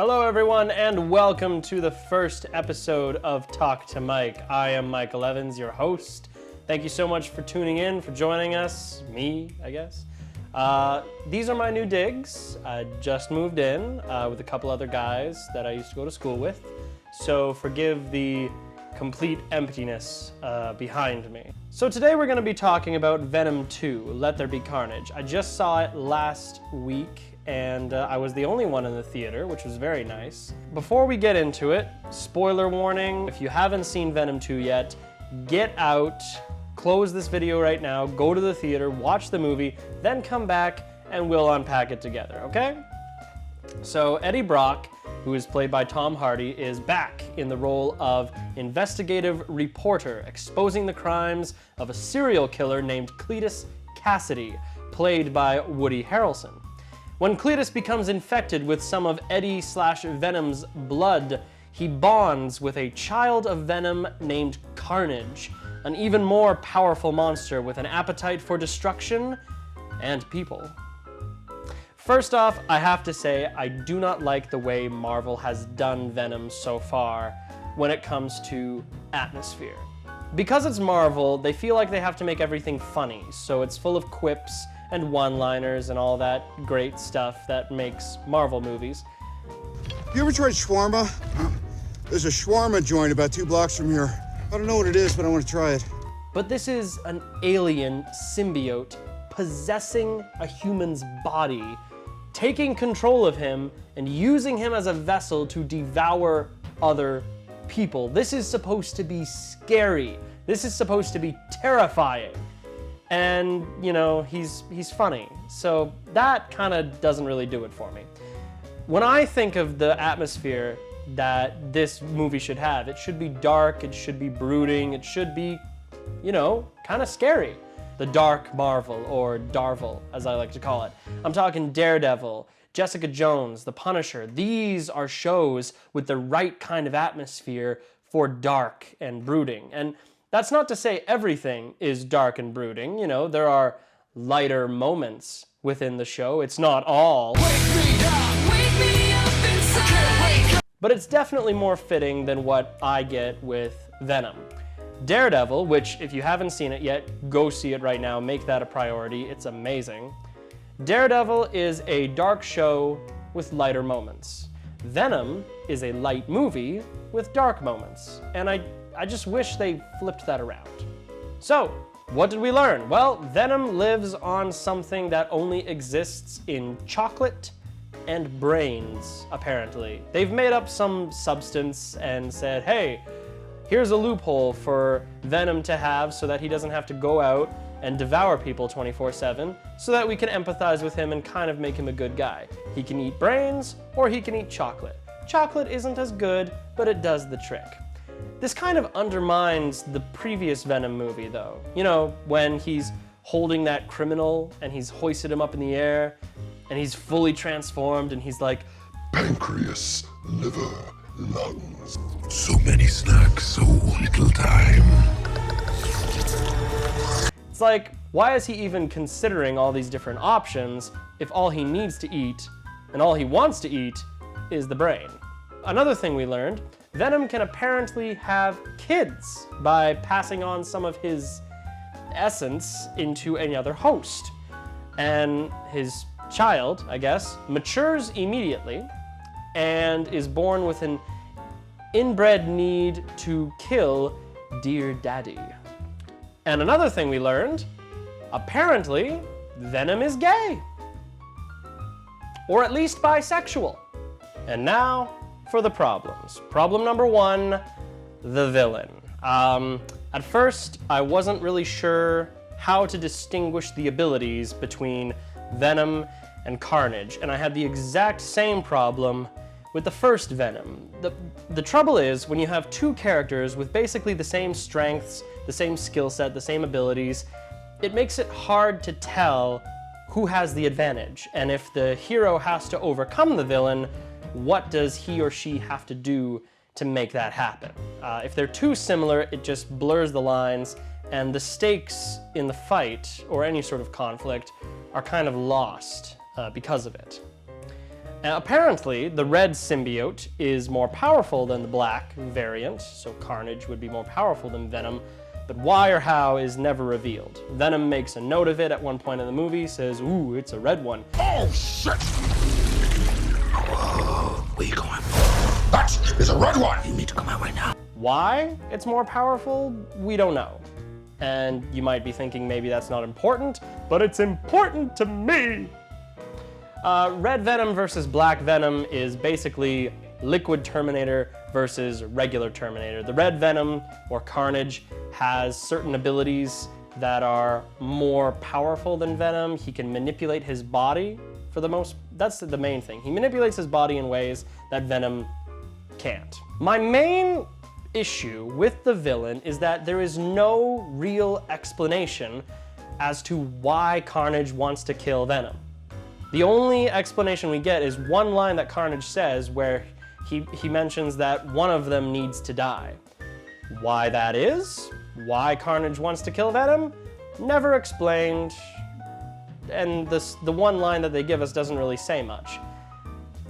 Hello everyone and welcome to the first episode of Talk to Mike. I am Michael Evans, your host. Thank you so much for tuning in, for joining us, me, I guess. These are my new digs. I just moved in with a couple other guys that I used to go to school with. So forgive the complete emptiness behind me. So today we're going to be talking about Venom 2, Let There Be Carnage. I just saw it last week and I was the only one in the theater, which was very nice. Before we get into it, spoiler warning, if you haven't seen Venom 2 yet, get out, close this video right now, go to the theater, watch the movie, then come back and we'll unpack it together, okay? So Eddie Brock, who is played by Tom Hardy, is back in the role of investigative reporter, exposing the crimes of a serial killer named Cletus Cassidy, played by Woody Harrelson. When Cletus becomes infected with some of Eddie/Venom's blood, he bonds with a child of Venom named Carnage, an even more powerful monster with an appetite for destruction and people. First off, I have to say I do not like the way Marvel has done Venom so far when it comes to atmosphere. Because it's Marvel, they feel like they have to make everything funny, so it's full of quips and one-liners and all that great stuff that makes Marvel movies. You ever tried shawarma? There's a shawarma joint about 2 blocks from here. I don't know what it is, but I want to try it. But this is an alien symbiote possessing a human's body, taking control of him and using him as a vessel to devour other people. This is supposed to be scary. This is supposed to be terrifying. And, you know, he's funny. So that kind of doesn't really do it for me. When I think of the atmosphere that this movie should have, it should be dark, it should be brooding, it should be, you know, kind of scary. The Dark Marvel, or Darvel, as I like to call it. I'm talking Daredevil, Jessica Jones, The Punisher. These are shows with the right kind of atmosphere for dark and brooding. And that's not to say everything is dark and brooding. You know, there are lighter moments within the show. It's not all. Wake me up inside. But it's definitely more fitting than what I get with Venom. Daredevil, which if you haven't seen it yet, go see it right now. Make that a priority. It's amazing. Daredevil is a dark show with lighter moments. Venom is a light movie with dark moments. And I just wish they flipped that around. So, what did we learn? Well, Venom lives on something that only exists in chocolate and brains, apparently. They've made up some substance and said, hey, here's a loophole for Venom to have so that he doesn't have to go out and devour people 24/7, so that we can empathize with him and kind of make him a good guy. He can eat brains or he can eat chocolate. Chocolate isn't as good, but it does the trick. This kind of undermines the previous Venom movie though. You know, when he's holding that criminal and he's hoisted him up in the air and he's fully transformed and he's like, pancreas, liver, lungs. So many snacks, so little time. It's like, why is he even considering all these different options if all he needs to eat and all he wants to eat is the brain? Another thing we learned, Venom can apparently have kids by passing on some of his essence into another host. And his child, I guess, matures immediately and is born with an inbred need to kill Dear Daddy. And another thing we learned, apparently Venom is gay. Or at least bisexual. And now for the problems. Problem number 1, the villain. At first, I wasn't really sure how to distinguish the abilities between Venom and Carnage, and I had the exact same problem with the first Venom. The trouble is, when you have 2 characters with basically the same strengths, the same skill set, the same abilities, it makes it hard to tell who has the advantage. And if the hero has to overcome the villain, what does he or she have to do to make that happen? If they're too similar, it just blurs the lines, and the stakes in the fight, or any sort of conflict, are kind of lost because of it. Apparently, the red symbiote is more powerful than the black variant, so Carnage would be more powerful than Venom, but why or how is never revealed. Venom makes a note of it at one point in the movie, says, ooh, it's a red one. Oh, shit! Whoa, where you going? That is a red one! You need to come out right now. Why it's more powerful, we don't know. And you might be thinking maybe that's not important, but it's important to me! Red Venom versus Black Venom is basically Liquid Terminator versus regular Terminator. The Red Venom, or Carnage, has certain abilities that are more powerful than Venom. He can manipulate his body for the most, that's the main thing. He manipulates his body in ways that Venom can't. My main issue with the villain is that there is no real explanation as to why Carnage wants to kill Venom. The only explanation we get is one line that Carnage says where he mentions that one of them needs to die. Why that is, why Carnage wants to kill Venom, never explained, and the one line that they give us doesn't really say much.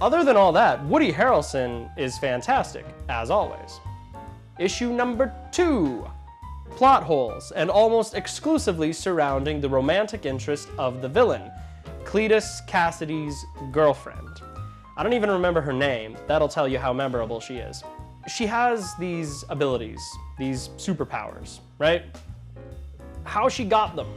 Other than all that, Woody Harrelson is fantastic, as always. Issue number 2, plot holes, and almost exclusively surrounding the romantic interest of the villain, Cletus Cassidy's girlfriend. I don't even remember her name. That'll tell you how memorable she is. She has these abilities, these superpowers, right? How she got them,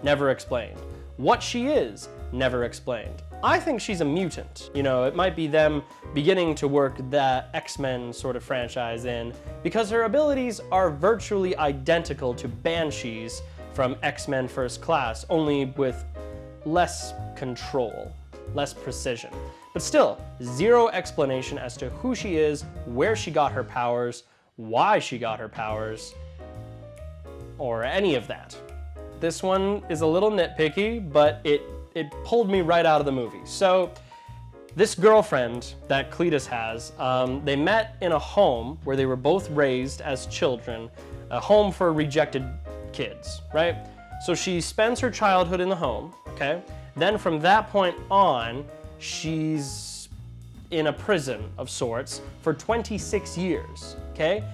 never explained. What she is, never explained. I think she's a mutant. You know, it might be them beginning to work that X-Men sort of franchise in, because her abilities are virtually identical to Banshee's from X-Men First Class, only with less control, less precision. But still, zero explanation as to who she is, where she got her powers, why she got her powers, or any of that. This one is a little nitpicky, but it pulled me right out of the movie. So, this girlfriend that Cletus has, they met in a home where they were both raised as children, a home for rejected kids, right? So she spends her childhood in the home, okay? Then from that point on, she's in a prison of sorts for 26 years, okay?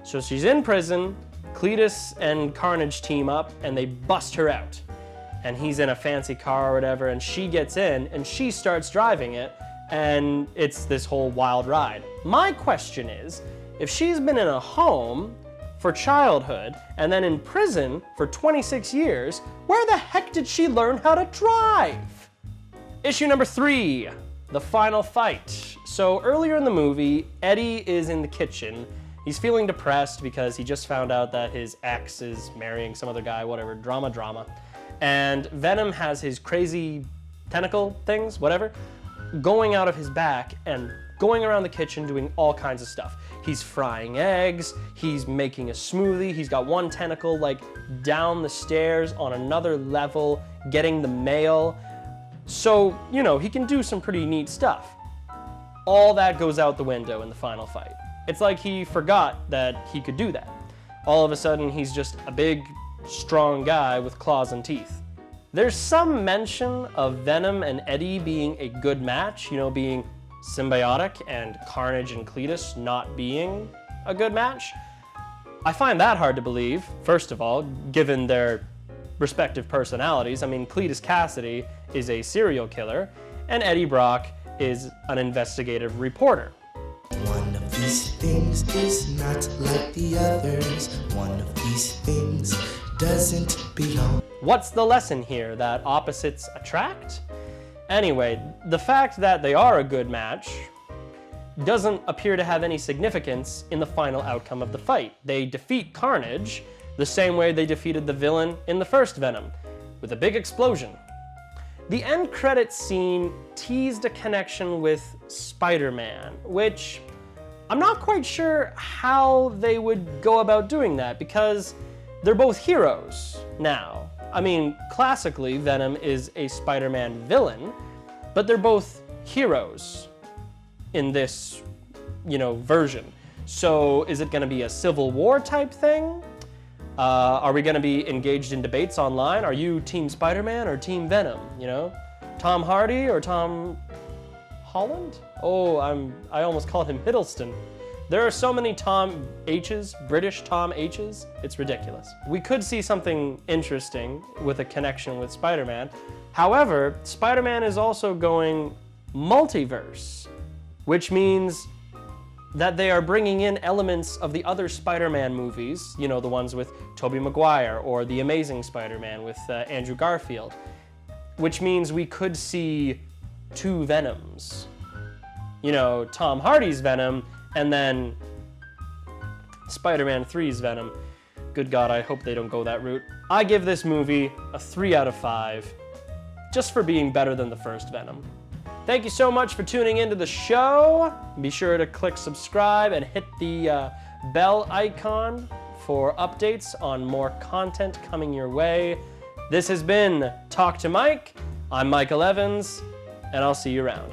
So she's in prison, Cletus and Carnage team up, and they bust her out. And he's in a fancy car or whatever, and she gets in, and she starts driving it, and it's this whole wild ride. My question is, if she's been in a home for childhood, and then in prison for 26 years, where the heck did she learn how to drive? Issue number 3, the final fight. So earlier in the movie, Eddie is in the kitchen. He's feeling depressed because he just found out that his ex is marrying some other guy, whatever, drama. And Venom has his crazy tentacle things, whatever, going out of his back and going around the kitchen doing all kinds of stuff. He's frying eggs, he's making a smoothie, he's got one tentacle like down the stairs on another level, getting the mail. So, you know, he can do some pretty neat stuff. All that goes out the window in the final fight. It's like he forgot that he could do that. All of a sudden, he's just a big, strong guy with claws and teeth. There's some mention of Venom and Eddie being a good match, you know, being symbiotic, and Carnage and Cletus not being a good match. I find that hard to believe, first of all, given their respective personalities. I mean, Cletus Cassidy is a serial killer, and Eddie Brock is an investigative reporter. One of these things is not like the others. One of these things doesn't belong. What's the lesson here? That opposites attract? Anyway, the fact that they are a good match doesn't appear to have any significance in the final outcome of the fight. They defeat Carnage the same way they defeated the villain in the first Venom, with a big explosion. The end credits scene teased a connection with Spider-Man, which I'm not quite sure how they would go about doing that, because they're both heroes now. I mean, classically, Venom is a Spider-Man villain, but they're both heroes in this, you know, version. So is it gonna be a Civil War type thing? Are we gonna be engaged in debates online? Are you Team Spider-Man or Team Venom, you know? Tom Hardy or Tom Holland? Oh, I almost called him Hiddleston. There are so many Tom H's, British Tom H's, it's ridiculous. We could see something interesting with a connection with Spider-Man. However, Spider-Man is also going multiverse, which means that they are bringing in elements of the other Spider-Man movies, you know, the ones with Tobey Maguire or The Amazing Spider-Man with Andrew Garfield, which means we could see 2 Venoms. You know, Tom Hardy's Venom and then Spider-Man 3's Venom. Good God, I hope they don't go that route. I give this movie a 3 out of 5, just for being better than the first Venom. Thank you so much for tuning into the show. Be sure to click subscribe and hit the bell icon for updates on more content coming your way. This has been Talk to Mike. I'm Michael Evans, and I'll see you around.